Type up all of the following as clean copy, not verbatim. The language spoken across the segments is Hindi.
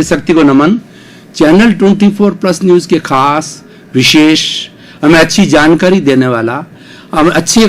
शक्ति को नमन। चैनल 24 प्लस न्यूज के खास विशेष हमें अच्छी जानकारी देने वाला, हमें अच्छे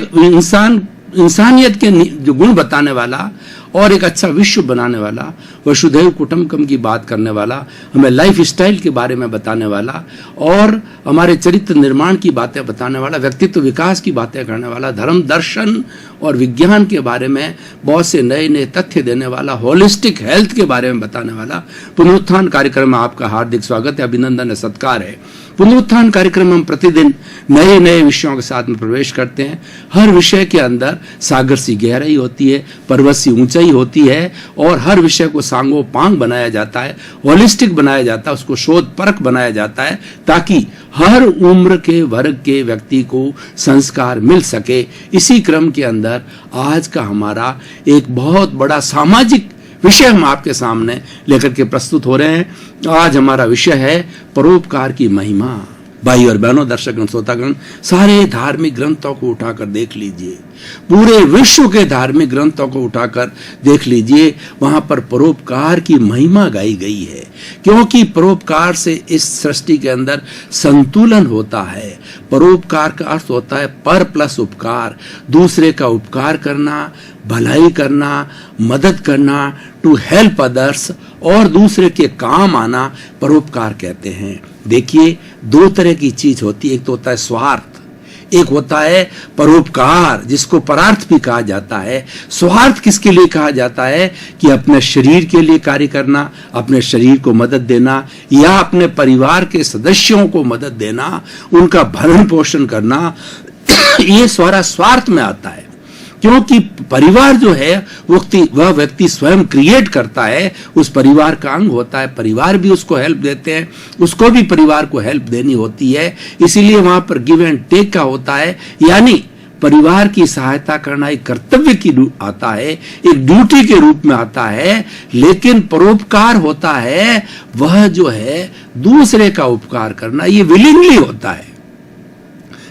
इंसानियत के जो गुण बताने वाला और एक अच्छा विश्व बनाने वाला, वसुधैव कुटुंबकम की बात करने वाला, हमें लाइफ स्टाइल के बारे में बताने वाला और हमारे चरित्र निर्माण की बातें बताने वाला, व्यक्तित्व विकास की बातें करने वाला, धर्म दर्शन और विज्ञान के बारे में बहुत से नए नए तथ्य देने वाला, होलिस्टिक हेल्थ के बारे में बताने वाला पुनरुत्थान कार्यक्रम में आपका हार्दिक स्वागत है, अभिनंदन है, सत्कार है। पुनरुत्थान कार्यक्रम में हम प्रतिदिन नए नए विषयों के साथ में प्रवेश करते हैं। हर विषय के अंदर सागर सी गहराई होती है, पर्वत सी ऊंचाई होती है और हर विषय को सांगो पांग बनाया जाता है, होलिस्टिक बनाया जाता है, उसको शोध परख बनाया जाता है ताकि हर उम्र के वर्ग के व्यक्ति को संस्कार मिल सके। इसी क्रम के अंदर आज का हमारा एक बहुत बड़ा सामाजिक विषय हम आपके सामने लेकर के प्रस्तुत हो रहे हैं। आज हमारा विषय है परोपकार की महिमा। भाई और बहनों, दर्शकगण, श्रोतागण, सारे धार्मिक ग्रंथों को उठाकर देख लीजिए, पूरे विश्व के धार्मिक ग्रंथों को उठाकर देख लीजिए, वहां पर परोपकार की महिमा गाई गई है, क्योंकि परोपकार से इस सृष्टि के अंदर संतुलन होता है। परोपकार का अर्थ होता है पर प्लस उपकार, दूसरे का उपकार करना, भलाई करना, मदद करना, टू हेल्प अदर्स और दूसरे के काम आना परोपकार कहते हैं। देखिए, दो तरह की चीज होती है, एक तो होता है स्वार्थ, एक होता है परोपकार, जिसको परार्थ भी कहा जाता है। स्वार्थ किसके लिए कहा जाता है कि अपने शरीर के लिए कार्य करना, अपने शरीर को मदद देना या अपने परिवार के सदस्यों को मदद देना, उनका भरण पोषण करना, ये सारा स्वार्थ में आता है। क्योंकि परिवार जो है वह व्यक्ति स्वयं क्रिएट करता है, उस परिवार का अंग होता है, परिवार भी उसको हेल्प देते हैं, उसको भी परिवार को हेल्प देनी होती है। इसीलिए वहां पर गिव एंड टेक का होता है, यानी परिवार की सहायता करना एक कर्तव्य की रूप आता है, एक ड्यूटी के रूप में आता है। लेकिन परोपकार होता है वह जो है दूसरे का उपकार करना, ये विलिंगली होता है।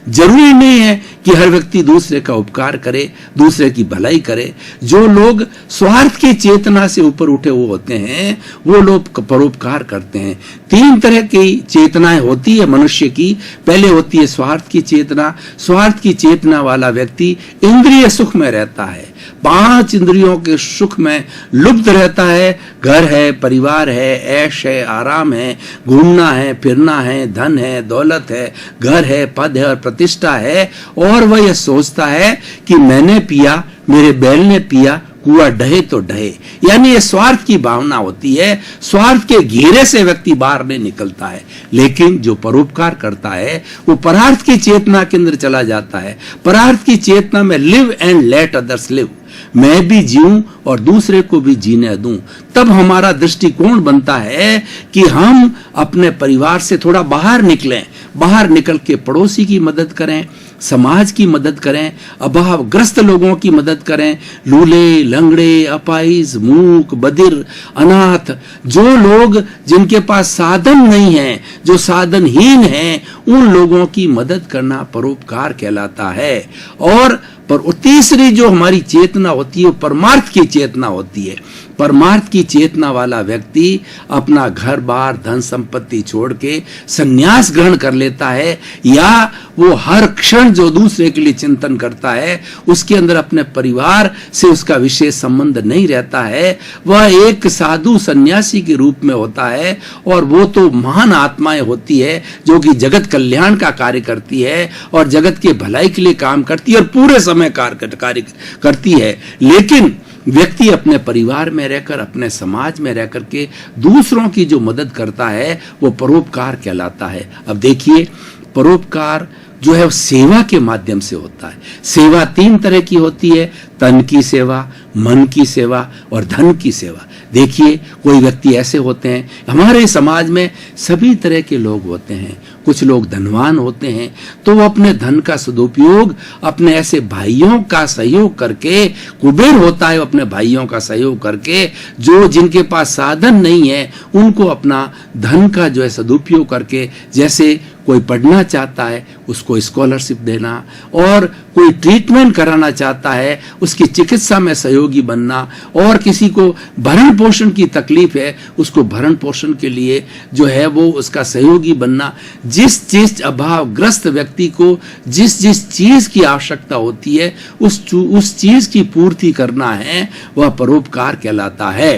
जरूरी नहीं है कि हर व्यक्ति दूसरे का उपकार करे, दूसरे की भलाई करे। जो लोग स्वार्थ की चेतना से ऊपर उठे हुए होते हैं वो लोग परोपकार करते हैं। तीन तरह की चेतनाएं होती है मनुष्य की। पहले होती है स्वार्थ की चेतना। स्वार्थ की चेतना वाला व्यक्ति इंद्रिय सुख में रहता है, पांच इंद्रियों के सुख में लुप्त रहता है। घर है, परिवार है, ऐश है, आराम है, घूमना है, फिरना है, धन है, दौलत है, घर है, पद है और प्रतिष्ठा है। और वह यह सोचता है कि मैंने पिया, मेरे बैल ने पिया, कुआ ढहे तो ढहे, यानी ये स्वार्थ की भावना होती है। स्वार्थ के घेरे से व्यक्ति बाहर नहीं निकलता है। लेकिन जो परोपकार करता है वो परार्थ की चेतना के अंदर चला जाता है। परार्थ की चेतना में live and let others live, मैं भी जीऊं और दूसरे को भी जीने दूं। तब हमारा दृष्टिकोण बनता है कि हम अपने परिवार से थोड़ा बाहर निकलें, बाहर निकल के पड़ोसी की मदद करें, समाज की मदद करें, अभावग्रस्त लोगों की मदद करें, लूले, लंगड़े, अपाहिज, मूक, बधिर, अनाथ, जो लोग जिनके पास साधन नहीं है, जो साधनहीन हैं, उन लोगों की मदद करना परोपकार कहलाता है। और पर तीसरी जो हमारी चेतना होती है वो परमार्थ की चेतना होती है। परमार्थ की चेतना वाला व्यक्ति अपना घर बार धन संपत्ति छोड़ के संन्यास ग्रहण कर लेता है, या वो हर क्षण जो दूसरे के लिए चिंतन करता है उसके अंदर अपने परिवार से उसका विशेष संबंध नहीं रहता है। वह एक साधु सन्यासी के रूप में होता है और वो तो महान आत्माएं होती है जो कि जगत कल्याण का कार्य करती है और जगत के भलाई के लिए काम करती है और पूरे समय कार्य करती है। लेकिन व्यक्ति अपने परिवार में रहकर, अपने समाज में रहकर के दूसरों की जो मदद करता है वो परोपकार कहलाता है। अब देखिए, परोपकार जो है वो सेवा के माध्यम से होता है। सेवा तीन तरह की होती है, तन की सेवा, मन की सेवा और धन की सेवा। देखिए, कोई व्यक्ति ऐसे होते हैं, हमारे समाज में सभी तरह के लोग होते हैं। कुछ लोग धनवान होते हैं तो वो अपने धन का सदुपयोग अपने ऐसे भाइयों का सहयोग करके, कुबेर होता है अपने भाइयों का सहयोग करके, जो जिनके पास साधन नहीं है उनको अपना धन का जो है सदुपयोग करके, जैसे कोई पढ़ना चाहता है उसको स्कॉलरशिप देना, और कोई ट्रीटमेंट कराना चाहता है उसकी चिकित्सा में सहयोगी बनना, और किसी को भरण पोषण की तकलीफ है उसको भरण पोषण के लिए जो है वो उसका सहयोगी बनना। जिस जिस अभावग्रस्त व्यक्ति को जिस जिस चीज की आवश्यकता होती है उस चीज की पूर्ति करना है, वह परोपकार कहलाता है।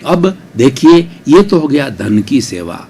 अब देखिए, ये तो हो गया धन की सेवा।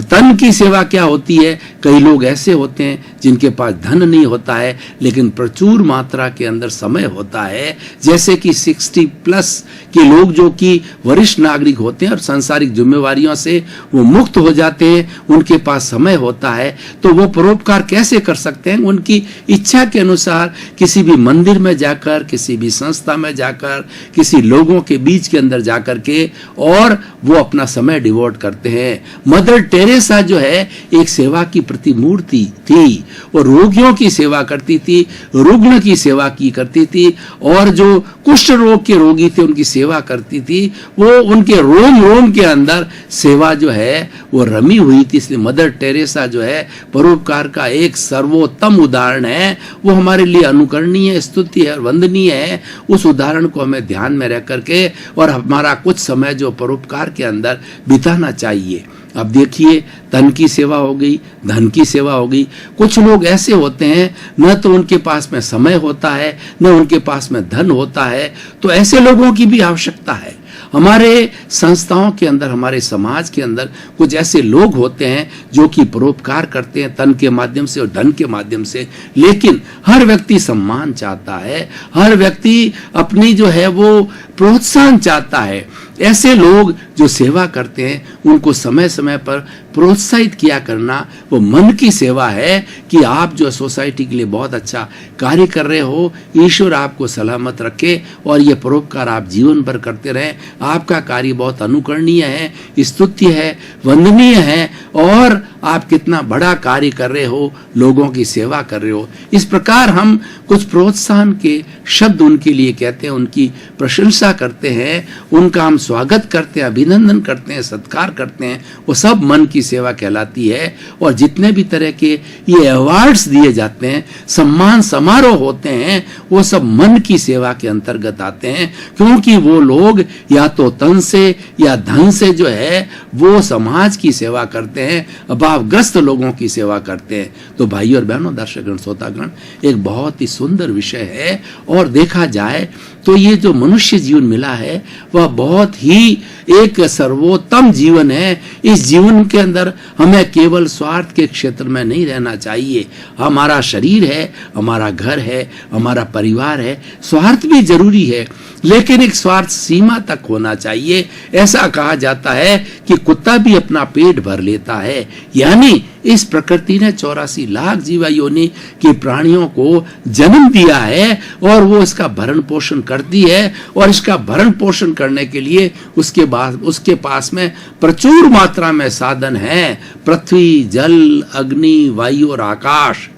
तन की सेवा क्या होती है? कई लोग ऐसे होते हैं जिनके पास धन नहीं होता है लेकिन प्रचुर मात्रा के अंदर समय होता है, जैसे कि 60+ के लोग जो कि वरिष्ठ नागरिक होते हैं और सांसारिक जिम्मेवारियों से वो मुक्त हो जाते हैं, उनके पास समय होता है, तो वो परोपकार कैसे कर सकते हैं? उनकी इच्छा के अनुसार किसी भी मंदिर में जाकर, किसी भी संस्था में जाकर, किसी लोगों के बीच के अंदर जाकर के, और वो अपना समय डिवोट करते हैं। मदर टेरेसा जो है एक सेवा की प्रतिमूर्ति थी, वो रोगियों की सेवा करती थी, रुग्ण की सेवा की करती थी, और जो कुष्ठ रोग के रोगी थे उनकी सेवा करती थी। वो उनके रोम रोम के अंदर सेवा जो है वो रमी हुई थी। इसलिए मदर टेरेसा जो है परोपकार का एक सर्वोत्तम उदाहरण है। वो हमारे लिए अनुकरणीय, स्तुति है, वंदनीय है। उस उदाहरण को हमें ध्यान में रख करके और हमारा कुछ समय जो परोपकार के अंदर बिताना चाहिए। अब देखिए, तन की सेवा हो गई, धन की सेवा हो गई। कुछ लोग ऐसे होते हैं न तो उनके पास में समय होता है न उनके पास में धन होता है, तो ऐसे लोगों की भी आवश्यकता है। हमारे संस्थाओं के अंदर, हमारे समाज के अंदर कुछ ऐसे लोग होते हैं जो कि परोपकार करते हैं तन के माध्यम से और धन के माध्यम से, लेकिन हर व्यक्ति सम्मान चाहता है, हर व्यक्ति अपनी जो है वो प्रोत्साहन चाहता है। ऐसे लोग जो सेवा करते हैं उनको समय समय पर प्रोत्साहित किया करना वो मन की सेवा है कि आप जो सोसाइटी के लिए बहुत अच्छा कार्य कर रहे हो, ईश्वर आपको सलामत रखे और ये परोपकार आप जीवन भर करते रहें। आपका कार्य बहुत अनुकरणीय है, स्तुत्य है, वंदनीय है, और आप कितना बड़ा कार्य कर रहे हो, लोगों की सेवा कर रहे हो। इस प्रकार हम कुछ प्रोत्साहन के शब्द उनके लिए कहते हैं, उनकी प्रशंसा करते हैं, उनका हम स्वागत करते हैं, अभिनंदन करते हैं, सत्कार करते हैं। वो सब मन की सेवा कहलाती है। और जितने भी तरह के ये अवार्ड्स दिए जाते हैं, सम्मान समारोह होते हैं, वो सब मन की सेवा के अंतर्गत आते हैं, क्योंकि वो लोग या तो तन से या धन से जो है वो समाज की सेवा करते हैं, अभावग्रस्त लोगों की सेवा करते हैं। तो भाइयों और बहनों, दर्शकगण, श्रोतागण, एक बहुत ही सुंदर विषय है। और देखा जाए तो ये जो मनुष्य जीवन मिला है वह बहुत ही एक सर्वोत्तम जीवन है। इस जीवन के अंदर हमें केवल स्वार्थ के क्षेत्र में नहीं रहना चाहिए। हमारा शरीर है, हमारा घर है, हमारा परिवार है, स्वार्थ भी जरूरी है, लेकिन एक स्वार्थ सीमा तक होना चाहिए। ऐसा कहा जाता है कि कुत्ता भी अपना पेट भर लेता है, यानी इस प्रकृति ने 84 लाख जीवा योनि के प्राणियों को जन्म दिया है और वो इसका भरण पोषण करती है, और इसका भरण पोषण करने के लिए उसके पास में प्रचुर मात्रा में साधन है। पृथ्वी, जल, अग्नि, वायु और आकाश,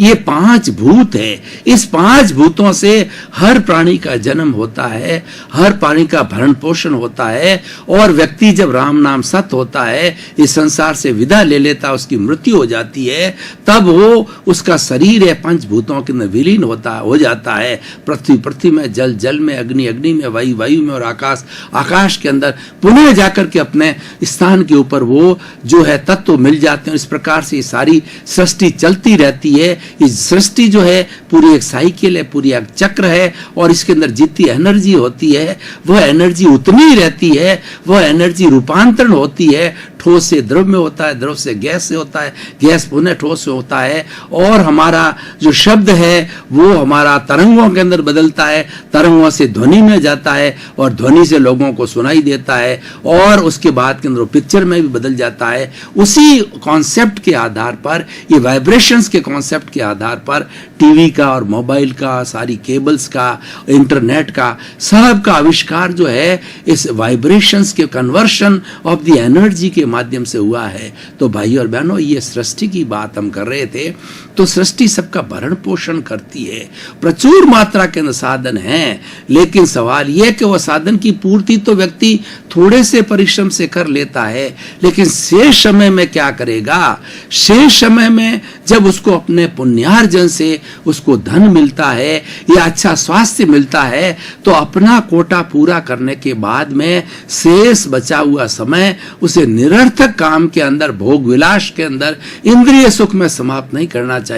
ये 5 भूत है। इस 5 भूतों से हर प्राणी का जन्म होता है, हर प्राणी का भरण पोषण होता है, और व्यक्ति जब राम नाम सत होता है, इस संसार से विदा ले लेता, उसकी मृत्यु हो जाती है, तब वो उसका शरीर है 5 भूतों के अंदर विलीन हो जाता है। पृथ्वी में, जल में, अग्नि में, वायु में और आकाश के अंदर पुनः जाकर के अपने स्थान के ऊपर वो जो है तत्व मिल जाते हैं। इस प्रकार से सारी सृष्टि चलती रहती है। इस सृष्टि जो है पूरी एक साइकिल है, पूरी एक चक्र है, और इसके अंदर जितनी एनर्जी होती है वह एनर्जी उतनी ही रहती है। वह एनर्जी रूपांतरण होती है, ठोस से द्रव में होता है, द्रव से गैस से होता है, गैस पुनः ठोस से होता है। और हमारा जो शब्द है वो हमारा तरंगों के अंदर बदलता है, तरंगों से ध्वनि में जाता है, और ध्वनि से लोगों को सुनाई देता है, और उसके बाद के अंदर पिक्चर में भी बदल जाता है। उसी कॉन्सेप्ट के आधार पर, ये वाइब्रेशंस के कॉन्सेप्ट कॉन्सेप्ट के आधार पर टीवी का और मोबाइल का, सारी केबल्स का, इंटरनेट का, सब का आविष्कार जो है इस वाइब्रेशंस के कन्वर्शन ऑफ द एनर्जी के माध्यम से हुआ है। तो भाई और बहनों, ये सृष्टि की बात हम कर रहे थे। तो सृष्टि सबका भरण पोषण करती है, प्रचुर मात्रा के साधन हैं, लेकिन सवाल यह कि वह साधन की पूर्ति तो व्यक्ति थोड़े से परिश्रम से कर लेता है, लेकिन शेष समय में क्या करेगा? शेष समय में जब उसको अपने पुण्यार्जन से उसको धन मिलता है या अच्छा स्वास्थ्य मिलता है, तो अपना कोटा पूरा करने के बाद में शेष बचा हुआ समय उसे निरर्थक काम के अंदर, भोग विलास के अंदर, इंद्रिय सुख में समाप्त नहीं करना चाहिए।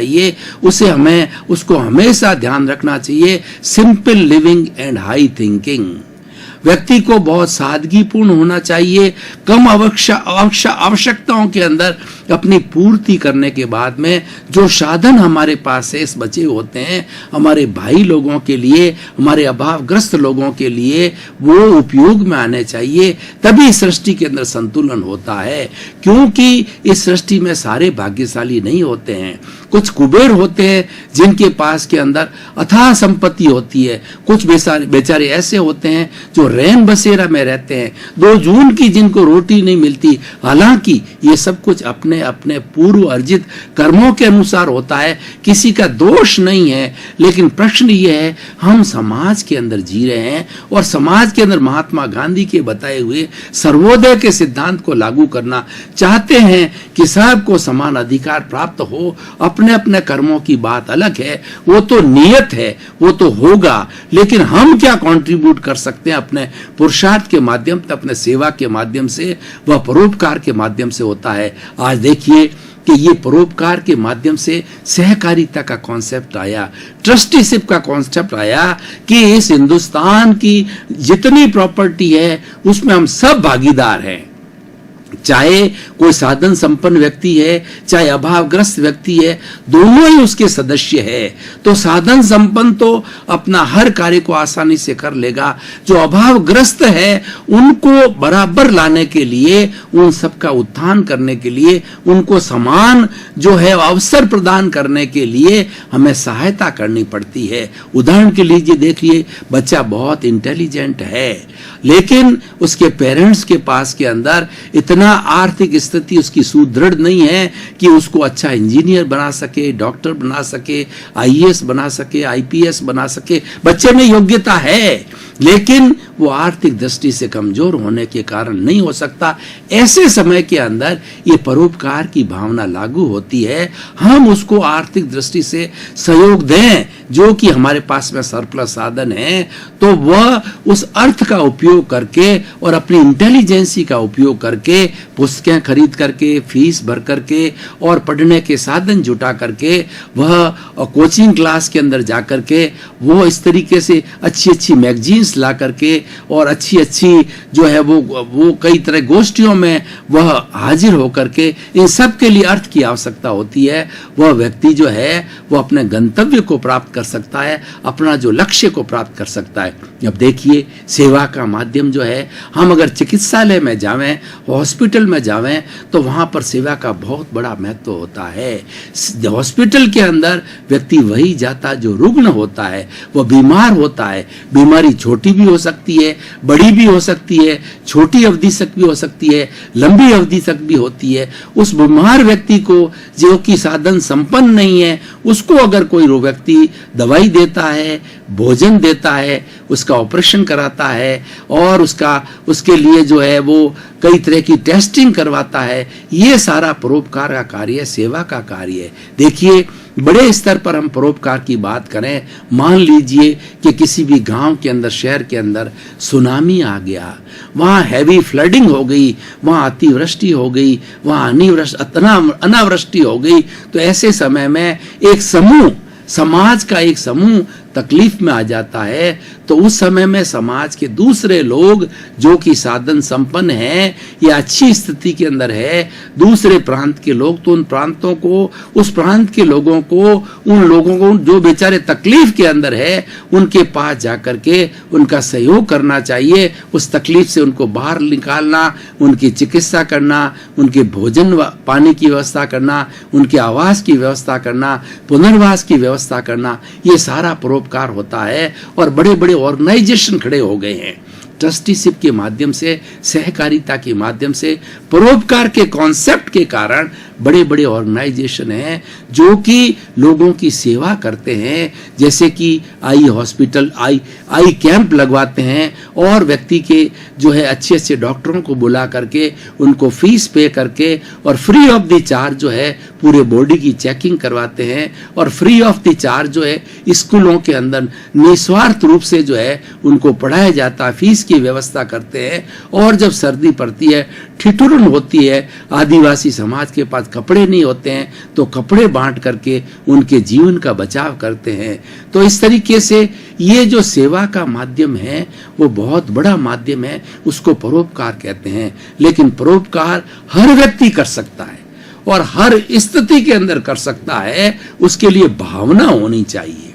उसको हमेशा ध्यान रखना चाहिए, simple living and high thinking. व्यक्ति को बहुत सादगीपूर्ण होना चाहिए, कम आवश्यकताओं के अंदर अपनी पूर्ति करने के बाद में जो साधन हमारे पास शेष बचे होते हैं हमारे भाई लोगों के लिए, हमारे अभावग्रस्त लोगों के लिए, वो उपयोग में आने चाहिए। तभी सृष्टि के अंदर संतुलन होता है, क्योंकि इस सृष्टि में सारे भाग्यशाली नहीं होते हैं। कुछ कुबेर होते हैं जिनके पास के अंदर अथाह संपत्ति होती है, कुछ बेचारे ऐसे होते हैं जो रैन बसेरा में रहते हैं, 2 जून की जिनको रोटी नहीं मिलती। हालांकि ये सब कुछ अपने अपने पूर्व अर्जित कर्मों के अनुसार होता है, किसी का दोष नहीं है। लेकिन प्रश्न ये है, हम समाज के अंदर जी रहे हैं और समाज के अंदर महात्मा गांधी के बताए हुए सर्वोदय के सिद्धांत को लागू करना चाहते हैं कि सबको समान अधिकार प्राप्त हो। अपने अपने कर्मों की बात अलग है, वो तो नियत है, वो तो होगा, लेकिन हम क्या कंट्रीब्यूट कर सकते हैं अपने पुरुषार्थ के माध्यम से, अपने सेवा के माध्यम से, वह परोपकार के माध्यम से होता है। आज देखिए कि ये परोपकार के माध्यम से सहकारिता का कॉन्सेप्ट आया, ट्रस्टीशिप का कॉन्सेप्ट आया कि इस हिंदुस्तान की जितनी प्रॉपर्टी है उसमें हम सब भागीदार हैं। चाहे कोई साधन संपन्न व्यक्ति है, चाहे अभावग्रस्त व्यक्ति है, दोनों ही उसके सदस्य है। तो साधन संपन्न तो अपना हर कार्य को आसानी से कर लेगा, जो अभावग्रस्त है उनको बराबर लाने के लिए, उन सबका उत्थान करने के लिए, उनको समान जो है अवसर प्रदान करने के लिए हमें सहायता करनी पड़ती है। उदाहरण के लिए देखिए, बच्चा बहुत इंटेलिजेंट है, लेकिन उसके पेरेंट्स के पास के अंदर इतना आर्थिक स्थिति उसकी सुदृढ़ नहीं है कि उसको अच्छा इंजीनियर बना सके, डॉक्टर बना सके, आईएएस बना सके, आईपीएस बना सके। बच्चे में योग्यता है, लेकिन वो आर्थिक दृष्टि से कमजोर होने के कारण नहीं हो सकता। ऐसे समय के अंदर ये परोपकार की भावना लागू होती है। हम उसको आर्थिक दृष्टि से सहयोग दें, जो कि हमारे पास में सरप्लस साधन है, तो वह उस अर्थ का उपयोग करके और अपनी इंटेलिजेंसी का उपयोग करके, पुस्तकें खरीद करके, फीस भर करके और पढ़ने के साधन जुटा करके, वह कोचिंग क्लास के अंदर जा करके, वो इस तरीके से अच्छी अच्छी मैगजीन्स ला करके और अच्छी अच्छी जो है वो कई तरह गोष्ठियों में वह हाजिर होकर के, इन सब के लिए अर्थ की आवश्यकता होती है। वह व्यक्ति जो है वो अपने गंतव्य को प्राप्त कर सकता है, अपना जो लक्ष्य को प्राप्त कर सकता है। अब देखिए, सेवा का माध्यम जो है, हम अगर चिकित्सालय में जावें, हॉस्पिटल में जावें, तो वहां पर सेवा का बहुत बड़ा महत्व होता है। हॉस्पिटल के अंदर व्यक्ति वही जाता जो रुग्ण होता है, वह बीमार होता है। बीमारी छोटी भी हो सकती है, बड़ी भी हो सकती है, छोटी अवधि तक भी हो सकती है, लंबी अवधि तक भी होती है। उस बीमार व्यक्ति को, जो कि साधन संपन्न नहीं है, उसको अगर कोई व्यक्ति दवाई देता है, भोजन देता है, उसका ऑपरेशन कराता है और उसके लिए जो है वो कई तरह की टेस्टिंग करवाता है, ये सारा परोपकार का कार्य, सेवा का कार्य है। देखिए, बड़े स्तर पर हम परोपकार की बात करें, मान लीजिए कि किसी भी गांव के अंदर, शहर के अंदर सुनामी आ गया, वहां हैवी फ्लडिंग हो गई, वहां अतिवृष्टि हो गई, वहां अनावृष्टि हो गई, तो ऐसे समय में एक समूह, समाज का एक समूह तकलीफ में आ जाता है तो उस समय में समाज के दूसरे लोग जो कि साधन संपन्न हैं या अच्छी स्थिति के अंदर है, दूसरे प्रांत के लोग, तो उन प्रांतों को, उस प्रांत के लोगों को, उन लोगों को जो बेचारे तकलीफ के अंदर है उनके पास जाकर के उनका सहयोग करना चाहिए। उस तकलीफ से उनको बाहर निकालना, उनकी चिकित्सा करना, उनके भोजन पानी की व्यवस्था करना, उनके आवास की व्यवस्था करना, पुनर्वास की व्यवस्था करना, ये सारा परोपकार होता है। और बड़े बड़े ऑर्गेनाइजेशन खड़े हो गए हैं ट्रस्टीशिप के माध्यम से, सहकारिता के माध्यम से, परोपकार के कॉन्सेप्ट के कारण बड़े बड़े ऑर्गेनाइजेशन हैं जो कि लोगों की सेवा करते हैं। जैसे कि आई हॉस्पिटल, आई कैंप लगवाते हैं और व्यक्ति के जो है अच्छे अच्छे डॉक्टरों को बुला करके उनको फीस पे करके और फ्री ऑफ द चार्ज जो है पूरे बॉडी की चेकिंग करवाते हैं और फ्री ऑफ द चार्ज जो है स्कूलों के अंदर निस्वार्थ रूप से जो है उनको पढ़ाया जाता है, फीस की व्यवस्था करते हैं। और जब सर्दी पड़ती है, ठिठुरन होती है, आदिवासी समाज के पास कपड़े नहीं होते हैं तो कपड़े बांट करके उनके जीवन का बचाव करते हैं। तो इस तरीके से ये जो सेवा का माध्यम है वो बहुत बड़ा माध्यम है, उसको परोपकार कहते हैं। लेकिन परोपकार हर व्यक्ति कर सकता है और हर स्थिति के अंदर कर सकता है, उसके लिए भावना होनी चाहिए।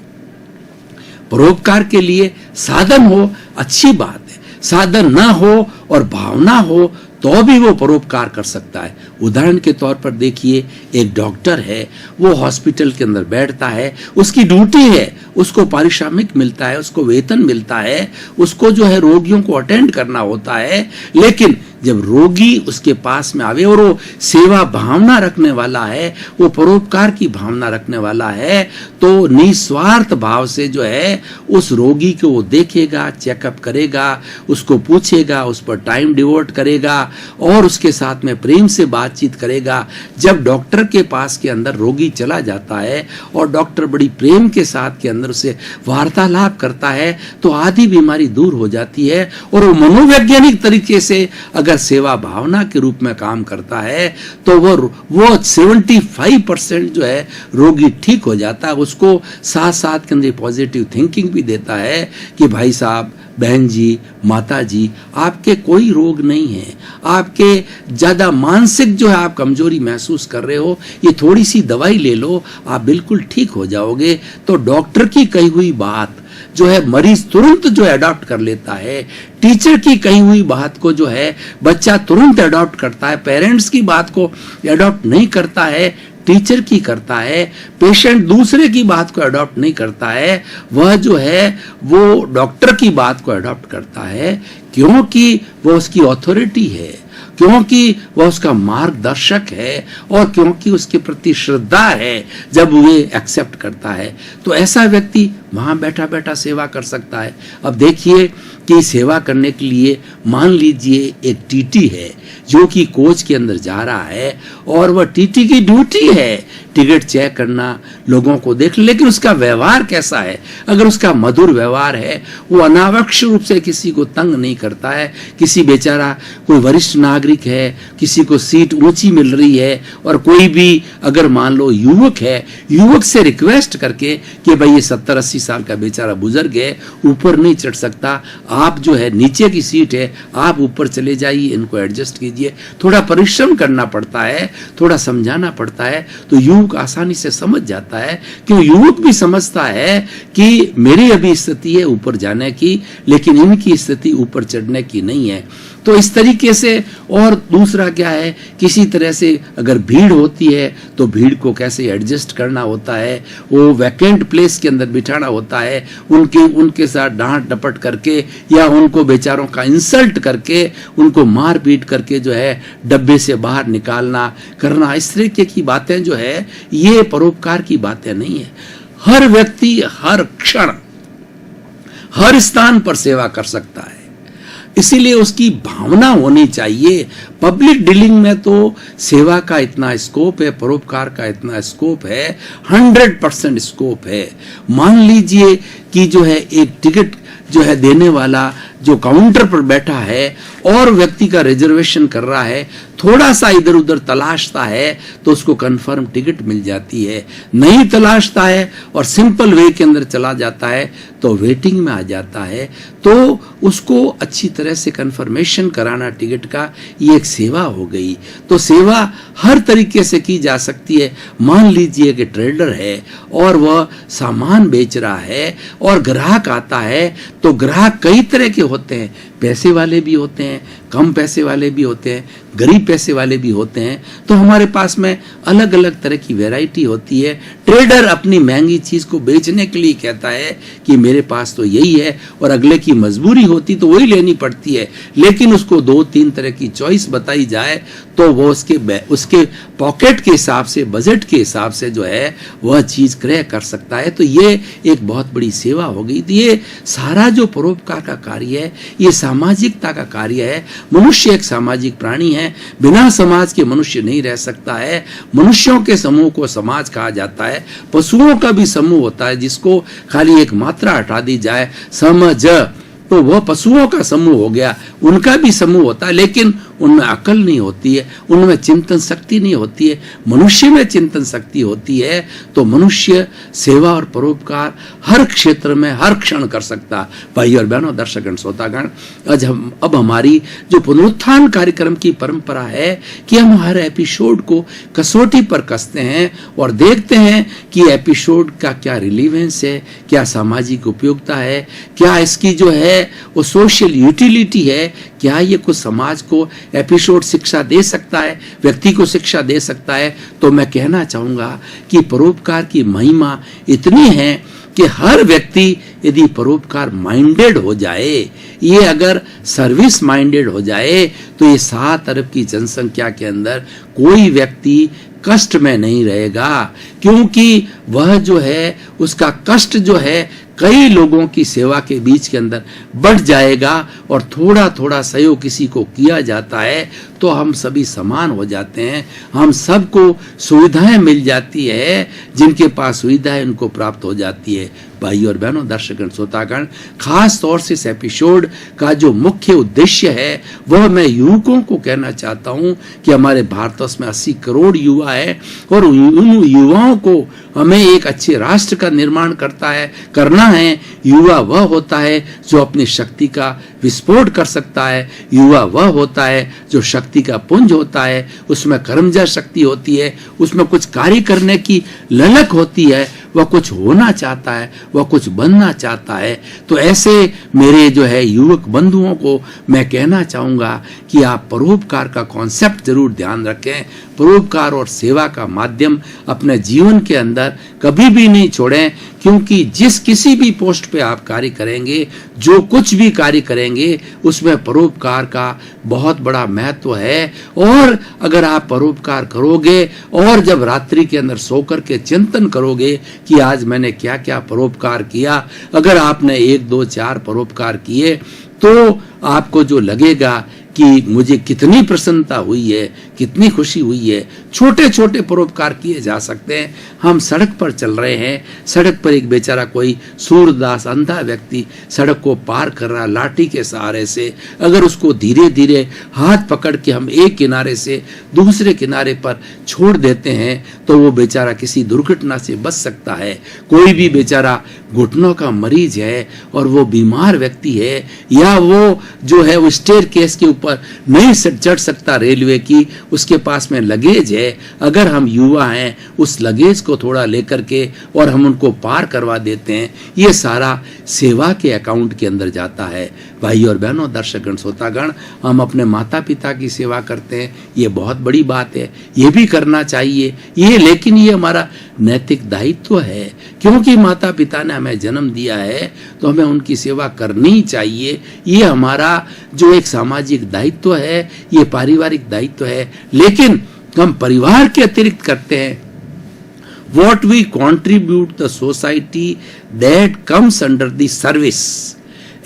परोपकार के लिए साधन हो अच्छी बात है, साधन ना हो और भावना हो तो भी वो परोपकार कर सकता है। उदाहरण के तौर पर देखिए, एक डॉक्टर है, वो हॉस्पिटल के अंदर बैठता है, उसकी ड्यूटी है, उसको पारिश्रमिक मिलता है, उसको वेतन मिलता है, उसको जो है रोगियों को अटेंड करना होता है। लेकिन जब रोगी उसके पास में आवे और वो सेवा भावना रखने वाला है, वो परोपकार की भावना रखने वाला है, तो निस्वार्थ भाव से जो है उस रोगी को वो देखेगा, चेकअप करेगा, उसको पूछेगा, उस पर टाइम डिवोट करेगा और उसके साथ में प्रेम से बातचीत करेगा। जब डॉक्टर के पास के अंदर रोगी चला जाता है और डॉक्टर बड़ी प्रेम के साथ के अंदर उसे वार्तालाप करता है तो आधी बीमारी दूर हो जाती है। और वो मनोवैज्ञानिक तरीके से अगर सेवा भावना के रूप में काम करता है तो वो 75% जो है रोगी ठीक हो जाता है। उसको साथ साथ के अंदर पॉजिटिव थिंकिंग भी देता है कि भाई साहब, बहन जी, माता जी, आपके कोई रोग नहीं है, आपके ज्यादा मानसिक जो है आप कमजोरी महसूस कर रहे हो, ये थोड़ी सी दवाई ले लो, आप बिल्कुल ठीक हो जाओगे। तो डॉक्टर की कही हुई बात जो है मरीज तुरंत जो अडॉप्ट कर लेता है। टीचर की कही हुई बात को जो है बच्चा तुरंत अडॉप्ट करता है, पेरेंट्स की बात को अडॉप्ट नहीं करता है, टीचर की करता है। पेशेंट दूसरे की बात को अडॉप्ट नहीं करता है, वह जो है वो डॉक्टर की बात को अडॉप्ट करता है, क्योंकि वह उसकी अथॉरिटी है, क्योंकि वह उसका मार्गदर्शक है और क्योंकि उसके प्रति श्रद्धा है। जब वो एक्सेप्ट करता है तो ऐसा व्यक्ति वहां बैठा बैठा सेवा कर सकता है। अब देखिए कि सेवा करने के लिए मान लीजिए एक टीटी है जो कि कोच के अंदर जा रहा है और वह टीटी की ड्यूटी है टिकट चेक करना, लोगों को देख, लेकिन उसका व्यवहार कैसा है? अगर उसका मधुर व्यवहार है, वो अनावश्यक रूप से किसी को तंग नहीं करता है, किसी बेचारा कोई वरिष्ठ नागरिक है, किसी को सीट ऊंची मिल रही है और कोई भी अगर मान लो युवक है, युवक से रिक्वेस्ट करके कि भाई ये 70-80 साल का बेचारा बुजुर्ग है, ऊपर नहीं चढ़ सकता, आप जो है नीचे की सीट है, आप ऊपर चले जाइए, इनको एडजस्ट कीजिए। थोड़ा परिश्रम करना पड़ता है, थोड़ा समझाना पड़ता है, तो युवक आसानी से समझ जाता है। क्यों? युवक भी समझता है कि मेरी अभी स्थिति है ऊपर जाने की, लेकिन इनकी स्थिति ऊपर चढ़ने की नहीं है। तो इस तरीके से। और दूसरा क्या है, किसी तरह से अगर भीड़ होती है तो भीड़ को कैसे एडजस्ट करना होता है, वो वैकेंट प्लेस के अंदर बिठाना होता है, उनके साथ डांट डपट करके या उनको बेचारों का इंसल्ट करके, उनको मार पीट करके जो है डब्बे से बाहर निकालना करना, इस तरीके की बातें जो है ये परोपकार की बातें नहीं है। हर व्यक्ति हर क्षण हर स्थान पर सेवा कर सकता है, इसीलिए उसकी भावना होनी चाहिए। पब्लिक डीलिंग में तो सेवा का इतना स्कोप है, परोपकार का इतना स्कोप है, 100% स्कोप है। मान लीजिए कि जो है एक टिकट जो है देने वाला जो काउंटर पर बैठा है और व्यक्ति का रिजर्वेशन कर रहा है, थोड़ा सा इधर उधर तलाशता है तो उसको कंफर्म टिकट मिल जाती है, नहीं तलाशता है और सिंपल वे के अंदर चला जाता है तो वेटिंग में आ जाता है, तो उसको अच्छी तरह से कंफर्मेशन कराना टिकट का ये एक सेवा हो गई। तो सेवा हर तरीके से की जा सकती है। मान लीजिए कि ट्रेडर है और वह सामान बेच रहा है और ग्राहक आता है, तो ग्राहक कई तरह के होते हैं, पैसे वाले भी होते हैं, कम पैसे वाले भी होते हैं, गरीब पैसे वाले भी होते हैं। तो हमारे पास में अलग अलग तरह की वैरायटी होती है। ट्रेडर अपनी महंगी चीज को बेचने के लिए कहता है कि मेरे पास तो यही है, और अगले की मजबूरी होती तो वही लेनी पड़ती है, लेकिन उसको 2-3 तरह की चॉइस बताई जाए तो वो उसके पॉकेट के हिसाब से, बजट के हिसाब से जो है वह चीज क्रय कर सकता है। तो ये एक बहुत बड़ी सेवा हो गई। तो ये सारा जो परोपकार का कार्य है, ये सामाजिकता का कार्य है। मनुष्य एक सामाजिक प्राणी है, बिना समाज के मनुष्य नहीं रह सकता है। मनुष्यों के समूह को समाज कहा जाता है। पशुओं का भी समूह होता है, जिसको खाली एक मात्रा हटा दी जाए, समझ, तो वह पशुओं का समूह हो गया। उनका भी समूह होता है, लेकिन उनमें अकल नहीं होती है, उनमें चिंतन शक्ति नहीं होती है। मनुष्य में चिंतन शक्ति होती है तो मनुष्य सेवा और परोपकार हर क्षेत्र में हर क्षण कर सकता। भाई और बहनों, दर्शकगण, श्रोतागण, अब हमारी जो पुनरुत्थान कार्यक्रम की परंपरा है कि हम हर एपिसोड को कसौटी पर कसते हैं और देखते हैं कि एपिसोड का क्या रिलीवेंस है, क्या सामाजिक उपयोगिता है, क्या इसकी जो है वो सोशल यूटिलिटी है, क्या ये कुछ समाज को एपिसोड शिक्षा दे सकता है, व्यक्ति को शिक्षा दे सकता है। तो मैं कहना चाहूंगा कि परोपकार की महिमा इतनी है कि हर व्यक्ति यदि परोपकार माइंडेड हो जाए, ये अगर सर्विस माइंडेड हो जाए, तो ये 7 अरब की जनसंख्या के अंदर कोई व्यक्ति कष्ट में नहीं रहेगा, क्योंकि वह जो है उसका कष्ट जो है कई लोगों की सेवा के बीच के अंदर बढ़ जाएगा। और थोड़ा थोड़ा सहयोग किसी को किया जाता है तो हम सभी समान हो जाते हैं, हम सबको सुविधाएं मिल जाती है, जिनके पास सुविधा है उनको प्राप्त हो जाती है। भाई और बहनों, दर्शकगण, श्रोतागण, खास तौर से इस एपिसोड का जो मुख्य उद्देश्य है वह मैं युवकों को कहना चाहता हूं कि हमारे भारतवर्ष में 80 करोड़ युवा है और उन युवाओं को हमें एक अच्छे राष्ट्र का निर्माण करना है। युवा वह होता है जो अपनी शक्ति का विस्फोट कर सकता है, युवा वह होता है जो शक्ति का पुंज होता है, उसमें कर्मजा शक्ति होती है, उसमें कुछ कार्य करने की ललक होती है, वह कुछ होना चाहता है, वह कुछ बनना चाहता है। तो ऐसे मेरे जो है युवक बंधुओं को मैं कहना चाहूंगा कि आप परोपकार का कॉन्सेप्ट जरूर ध्यान रखें। परोपकार और सेवा का माध्यम अपने जीवन के अंदर कभी भी नहीं छोड़ें, क्योंकि जिस किसी भी पोस्ट पे आप कार्य करेंगे, जो कुछ भी कार्य करेंगे, उसमें परोपकार का बहुत बड़ा महत्व है। और अगर आप परोपकार करोगे और जब रात्रि के अंदर सोकर के चिंतन करोगे कि आज मैंने क्या क्या परोपकार किया, अगर आपने 1, 2, 4 परोपकार किए, तो आपको जो लगेगा कि मुझे कितनी प्रसन्नता हुई है, कितनी खुशी हुई है। छोटे छोटे परोपकार किए जा सकते हैं। हम सड़क पर चल रहे हैं, सड़क पर एक बेचारा कोई सूरदास अंधा व्यक्ति सड़क को पार कर रहा लाठी के सहारे से, अगर उसको धीरे धीरे हाथ पकड़ के हम एक किनारे से दूसरे किनारे पर छोड़ देते हैं तो वो बेचारा किसी दुर्घटना से बच सकता है। कोई भी बेचारा घुटनों का मरीज है और वो बीमार व्यक्ति है, या वो जो है वो स्टेयर केस के ऊपर नहीं चढ़ सकता रेलवे की, उसके पास में लगेज है, अगर हम युवा हैं उस लगेज को थोड़ा लेकर के और हम उनको पार करवा देते हैं, ये सारा सेवा के अकाउंट के अंदर जाता है। भाई और बहनों, दर्शकगण, श्रोतागण, हम अपने माता पिता की सेवा करते हैं, ये बहुत बड़ी बात है, ये भी करना चाहिए ये, लेकिन ये हमारा नैतिक दायित्व है, क्योंकि माता पिता ने हमें जन्म दिया है तो हमें उनकी सेवा करनी चाहिए। ये हमारा जो एक सामाजिक दायित्व है, ये पारिवारिक दायित्व है, लेकिन हम परिवार के अतिरिक्त करते हैं। What we contribute the society that comes under the service,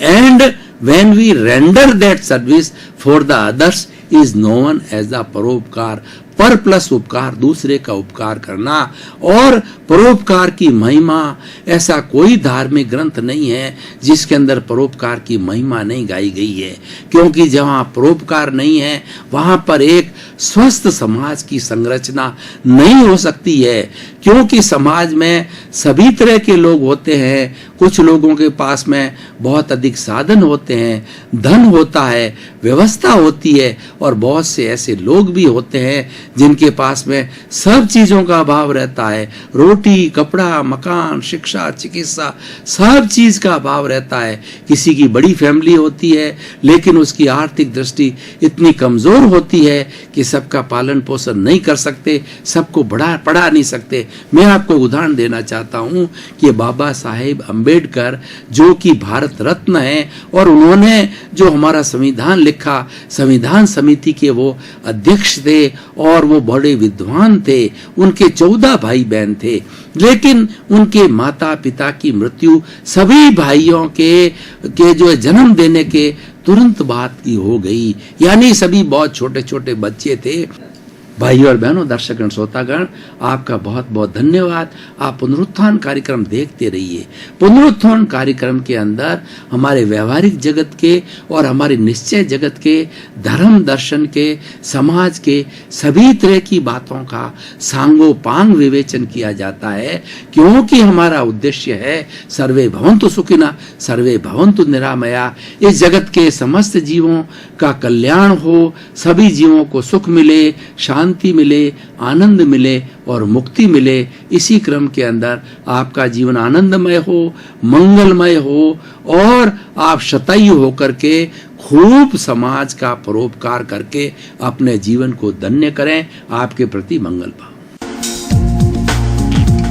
and when we render that service for the others is known as the परोपकार। पर प्लस उपकार, दूसरे का उपकार करना। और परोपकार की महिमा, ऐसा कोई धार्मिक ग्रंथ नहीं है जिसके अंदर परोपकार की महिमा नहीं गाई गई है, क्योंकि जहाँ परोपकार नहीं है वहां पर एक स्वस्थ समाज की संरचना नहीं हो सकती है, क्योंकि समाज में सभी तरह के लोग होते हैं। कुछ लोगों के पास में बहुत अधिक साधन होते हैं, धन होता है, व्यवस्था होती है, और बहुत से ऐसे लोग भी होते हैं जिनके पास में सब चीजों का अभाव रहता है। रोटी, कपड़ा, मकान, शिक्षा, चिकित्सा, सब चीज का अभाव रहता है। किसी की बड़ी फैमिली होती है लेकिन उसकी आर्थिक दृष्टि इतनी कमजोर होती है कि सबका पालन पोषण नहीं कर सकते, सबको पढ़ा नहीं सकते। मैं आपको उदाहरण देना चाहता हूं कि बाबा साहेब अंबेडकर, जो कि भारत रत्न है, और उन्होंने जो हमारा संविधान लिखा, संविधान समिति के वो अध्यक्ष थे और वो बड़े विद्वान थे। उनके 14 भाई बहन थे, लेकिन उनके माता पिता की मृत्यु सभी भाइयों के जो जन्म देने के तुरंत बाद की हो गई, यानी सभी बहुत छोटे छोटे बच्चे थे। भाइयों और बहनों, दर्शकगण, श्रोतागण, आपका बहुत बहुत धन्यवाद। आप पुनरुत्थान कार्यक्रम देखते रहिए। पुनरुत्थान कार्यक्रम के अंदर हमारे व्यवहारिक जगत के और हमारे निश्चय जगत के, धर्म दर्शन के, समाज के सभी तरह की बातों का सांगोपांग विवेचन किया जाता है, क्योंकि हमारा उद्देश्य है सर्वे भवन्तु सुखिनः सर्वे भवन्तु निरामया। इस जगत के समस्त जीवों का कल्याण हो, सभी जीवों को सुख मिले, शांति मिले, आनंद मिले और मुक्ति मिले। इसी क्रम के अंदर आपका जीवन आनंदमय हो, मंगलमय हो, और आप शतायु होकर के खूब समाज का परोपकार करके अपने जीवन को धन्य करें। आपके प्रति मंगल भाव।